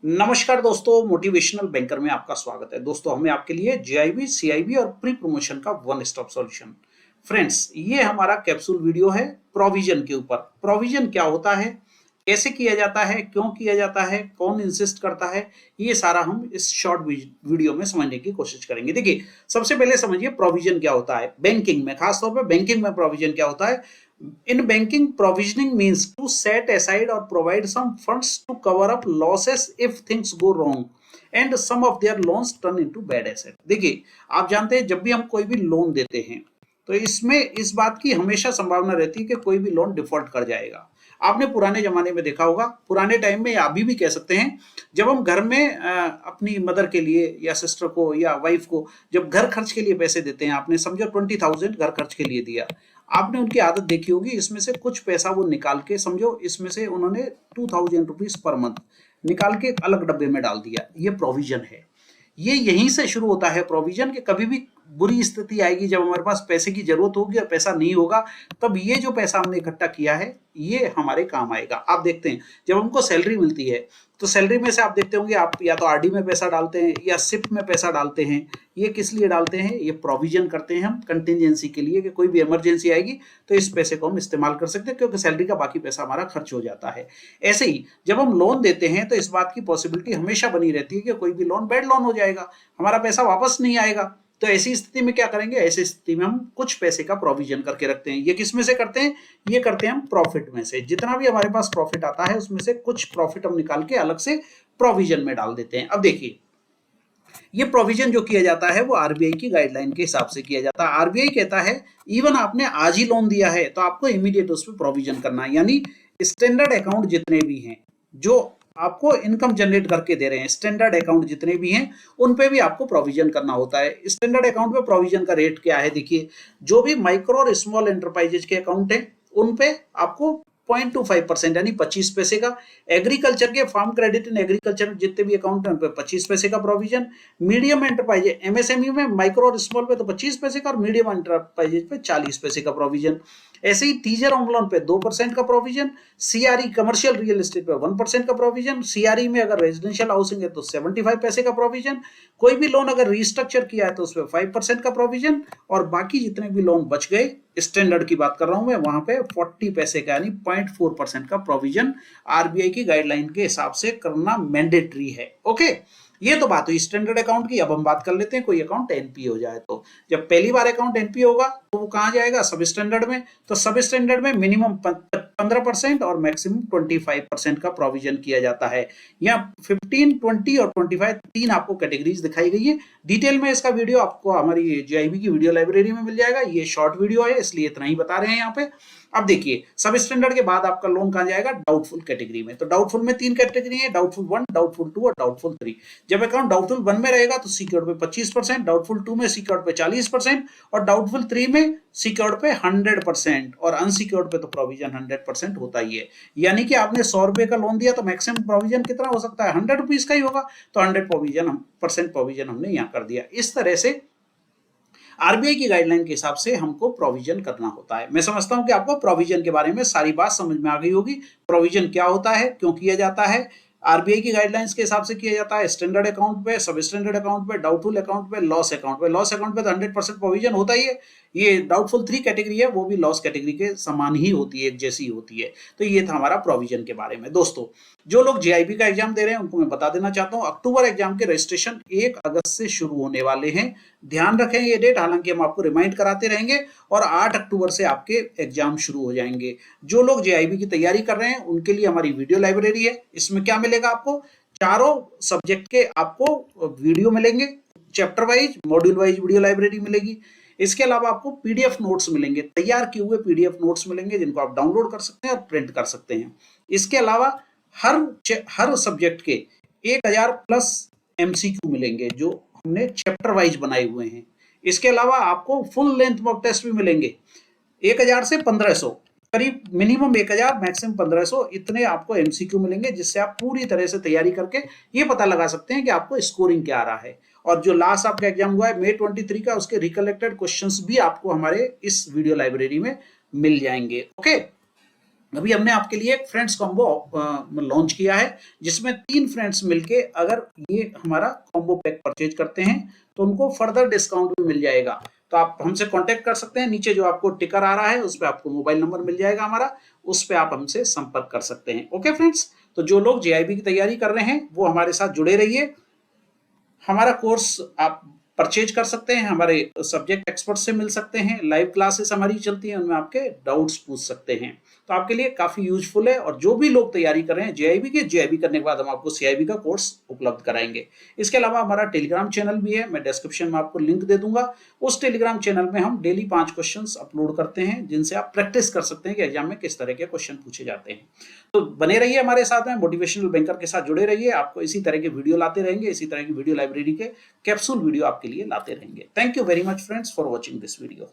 नमस्कार दोस्तों, motivational banker में आपका स्वागत है। दोस्तों, हमें आपके लिए जीआईबी, सीआईबी और प्री प्रमोशन का वन स्टॉप सॉल्यूशन। फ्रेंड्स, ये हमारा कैप्सूल वीडियो है प्रोविजन के ऊपर। प्रोविजन क्या होता है, कैसे किया जाता है, क्यों किया जाता है, कौन इंसिस्ट करता है, ये सारा हम इस शॉर्ट वीडियो में समझने की कोशिश करेंगे। देखिए, सबसे पहले समझिए प्रोविजन क्या होता है। बैंकिंग में, खासतौर पर बैंकिंग में प्रोविजन क्या होता है। In banking, provisioning means to set aside or provide some funds to cover up losses if things go wrong and some of their loans turn into bad asset। देखिए, आप जानते हैं जब भी हम कोई भी लोन देते हैं तो इसमें इस बात की हमेशा संभावना रहती है कि कोई भी लोन डिफॉल्ट कर जाएगा। आपने पुराने जमाने में देखा होगा, पुराने टाइम में या अभी भी कह सकते हैं, जब हम घर में अपनी मदर के लिए या सिस्टर को या वाइफ को जब घर खर्च के लिए पैसे देते हैं, आपने समझो 20,000 घर खर्च के लिए दिया, आपने उनकी आदत देखी होगी, इसमें से कुछ पैसा वो निकाल के, समझो इसमें से उन्होंने 2,000 रुपीज पर मंथ निकाल के अलग डब्बे में डाल दिया। ये प्रोविजन है। ये यहीं से शुरू होता है प्रोविजन के। कभी भी बुरी स्थिति आएगी, जब हमारे पास पैसे की जरूरत होगी और पैसा नहीं होगा, तब ये जो पैसा हमने इकट्ठा किया है ये हमारे काम आएगा। आप देखते हैं जब हमको सैलरी मिलती है तो सैलरी में से आप देखते होंगे, आप या तो आरडी में पैसा डालते हैं या सिप में पैसा डालते हैं। ये किस लिए डालते हैं? ये प्रोविजन करते हैं हम कंटिजेंसी के लिए, कि कोई भी इमरजेंसी आएगी तो इस पैसे को हम इस्तेमाल कर सकते हैं, क्योंकि सैलरी का बाकी पैसा हमारा खर्च हो जाता है। ऐसे ही जब हम लोन देते हैं तो इस बात की पॉसिबिलिटी हमेशा बनी रहती है कि कोई भी लोन बैड लोन हो जाएगा, हमारा पैसा वापस नहीं आएगा। तो ऐसी स्थिति में क्या करेंगे? ऐसी स्थिति में हम कुछ पैसे का प्रोविजन करके रखते हैं। ये किस में से करते हैं? ये करते हैं हम प्रॉफिट में से। जितना भी हमारे पास प्रॉफिट आता है उसमें से कुछ प्रॉफिट हम निकाल के अलग से प्रोविजन में डाल देते हैं। अब देखिए, ये प्रोविजन जो किया जाता है वो आरबीआई की गाइडलाइन के हिसाब से किया जाता है। आरबीआई कहता है इवन आपने आज ही लोन दिया है तो आपको इमीडिएट उस पर प्रोविजन करना है। यानी स्टैंडर्ड अकाउंट जितने भी हैं जो आपको इनकम जनरेट करके दे रहे हैं, स्टैंडर्ड अकाउंट जितने भी हैं उन पे भी आपको प्रोविजन करना होता है। स्टैंडर्ड अकाउंट पे प्रोविजन का रेट क्या है? देखिए, जो भी माइक्रो और स्मॉल एंटरप्राइजेज के अकाउंट है उन पे आपको 0.25% यानी 25 पैसे का। एग्रीकल्चर के फार्म क्रेडिट इन एग्रीकल्चर जितने भी अकाउंट है उन पे 25 पैसे का प्रोविजन। मीडियम एंटरप्राइज एमएसएमई में माइक्रो और स्मॉल पे तो 25 पैसे का और मीडियम एंटरप्राइजेज पे 40 पैसे का प्रोविजन। ऐसे ही टीजर होम लोन पे 2% का provision. CRE commercial real estate पे 1% का प्रोविजन। सीआरई में अगर रेजिडेंशियल हाउसिंग है तो 75 पैसे का प्रोविजन। कोई भी लोन अगर रिस्ट्रक्चर किया है तो उस पर 5% का प्रोविजन। और बाकी जितने भी लोन बच गए, स्टैंडर्ड की बात कर रहा हूं मैं, वहां पे 40 पैसे का यानी 0.4% का प्रोविजन आरबीआई की गाइडलाइन के हिसाब से करना मैंडेटरी है। ओके, ये तो बात हुई स्टैंडर्ड अकाउंट की। अब हम बात कर लेते हैं कोई अकाउंट एनपीए हो जाए तो। जब पहली बार अकाउंट एनपीए होगा तो वो कहां जाएगा? सब स्टैंडर्ड में। तो सब स्टैंडर्ड में मिनिमम 15% और मैक्सिमम 25% का प्रोविजन किया जाता है। यहाँ 15, 20 और 25 तीन आपको कैटेगरीज दिखाई गई है। डिटेल में इसका वीडियो आपको हमारी जीआईबी की वीडियो लाइब्रेरी में मिल जाएगा। ये शॉर्ट वीडियो है इसलिए इतना ही बता रहे हैं यहाँ पे। अब देखिए, सब स्टैंडर्ड के बाद आपका लोन कहां जाएगा? डाउटफुल कैटेगरी में। तो डाउटफुल में तीन कैटेगरी है, डाउटफुल 1, डाउटफुल 2 और डाउटफुल 3। जब अकाउंट डाउटफुल 1 में रहेगा तो सिक्योर्ड पे 25%, डाउटफुल 2 में सिक्योर्ड पे 40% और डाउटफुल 3 में सिक्योर्ड पे 100% और अनसिक्योर्ड पे तो प्रोविजन 100% होता ही है। यानी कि आपने 100 रुपए का लोन दिया तो मैक्सिमम प्रोविजन कितना हो सकता है? 100 रुपीज का ही होगा। तो 100% प्रोविजन हमने यहाँ कर दिया। इस तरह से आरबीआई की गाइडलाइन के हिसाब से हमको प्रोविजन करना होता है। मैं समझता हूं कि आपको प्रोविजन के बारे में सारी बात समझ में आ गई होगी। प्रोविजन क्या होता है, क्यों किया जाता है, आरबीआई की गाइडलाइंस के हिसाब से किया जाता है। स्टैंडर्ड अकाउंट पे, सब स्टैंडर्ड अकाउंट पे, डाउटफुल अकाउंट पे, लॉस अकाउंट पे। लॉस अकाउंट पे तो 100% प्रोविजन होता ही है। ये डाउटफुल 3 कैटेगरी है, वो भी लॉस कैटेगरी के समान ही होती है, एक जैसी होती है। तो ये था हमारा प्रोविजन के बारे में। दोस्तों, जो लोग जीआईबी का एग्जाम दे रहे हैं उनको मैं बता देना चाहता हूं, अक्टूबर एग्जाम के रजिस्ट्रेशन 1 अगस्त से शुरू होने वाले हैं। ध्यान रखें ये डेट, हालांकि हम आपको रिमाइंड कराते रहेंगे। और 8 अक्टूबर से आपके एग्जाम शुरू हो जाएंगे। जो लोग जीआईबी की तैयारी कर रहे हैं उनके लिए हमारी वीडियो लाइब्रेरी है। इसमें क्या मिलेगा आपको? चारों सब्जेक्ट के आपको वीडियो मिलेंगे, chapter wise, module wise video library मिलेगी। इसके अलावा आपको पीडीएफ नोट्स मिलेंगे, तैयार किए हुए पीडीएफ नोट्स मिलेंगे जिनको आप डाउनलोड कर सकते हैं और प्रिंट कर सकते हैं। इसके अलावा हर सब्जेक्ट के 1000 प्लस एमसीक्यू मिलेंगे जो हमने चैप्टर वाइज बनाए हुए हैं। इसके अलावा आपको फुल लेंथ मॉक टेस्ट भी मिलेंगे। 1000 से 1500, करीब मिनिमम 1000 मैक्सिमम 1500 इतने आपको एमसीक्यू मिलेंगे, जिससे आप पूरी तरह से तैयारी करके ये पता लगा सकते हैं कि आपको स्कोरिंग क्या आ रहा है। और जो लास्ट आपका एग्जाम हुआ है मई 23 का, उसके रिकलेक्टेड क्वेश्चंस भी आपको हमारे इस वीडियो लाइब्रेरी में मिल जाएंगे। ओके, अभी हमने आपके लिए एक फ्रेंड्स कॉम्बो लॉन्च किया है, जिसमें 3 फ्रेंड्स मिलके अगर ये हमारा कॉम्बो पैक परचेज करते हैं तो उनको फर्दर डिस्काउंट भी मिल जाएगा। तो आप हमसे कांटेक्ट कर सकते हैं, नीचे जो आपको टिकर आ रहा है उस पे आपको मोबाइल नंबर मिल जाएगा हमारा, उस पे आप हमसे संपर्क कर सकते हैं। ओके फ्रेंड्स, तो जो लोग जेआईबी की तैयारी कर रहे हैं वो हमारे साथ जुड़े रहिए। हमारा कोर्स आप परचेज कर सकते हैं, हमारे सब्जेक्ट एक्सपर्ट से मिल सकते हैं, लाइव क्लासेस हमारी चलती हैं, उनमें आपके डाउट्स पूछ सकते हैं। तो आपके लिए काफी यूजफुल है। और जो भी लोग तैयारी कर रहे हैं जेआईबी के, जेआईबी करने के बाद हम आपको सीआईबी का कोर्स उपलब्ध कराएंगे। इसके अलावा हमारा टेलीग्राम चैनल भी है, मैं डिस्क्रिप्शन में आपको लिंक दे दूंगा। उस टेलीग्राम चैनल में हम डेली 5 क्वेश्चंस अपलोड करते हैं, जिनसे आप प्रैक्टिस कर सकते हैं कि एग्जाम में किस तरह के क्वेश्चन पूछे जाते हैं। तो बने रहिए हमारे साथ में, मोटिवेशनल बैंकर के साथ जुड़े रहिए। आपको इसी तरह के वीडियो लाते रहेंगे, इसी तरह की वीडियो लाइब्रेरी के कैप्सूल वीडियो आपके लिए लाते रहेंगे। Thank you very much friends for watching this video.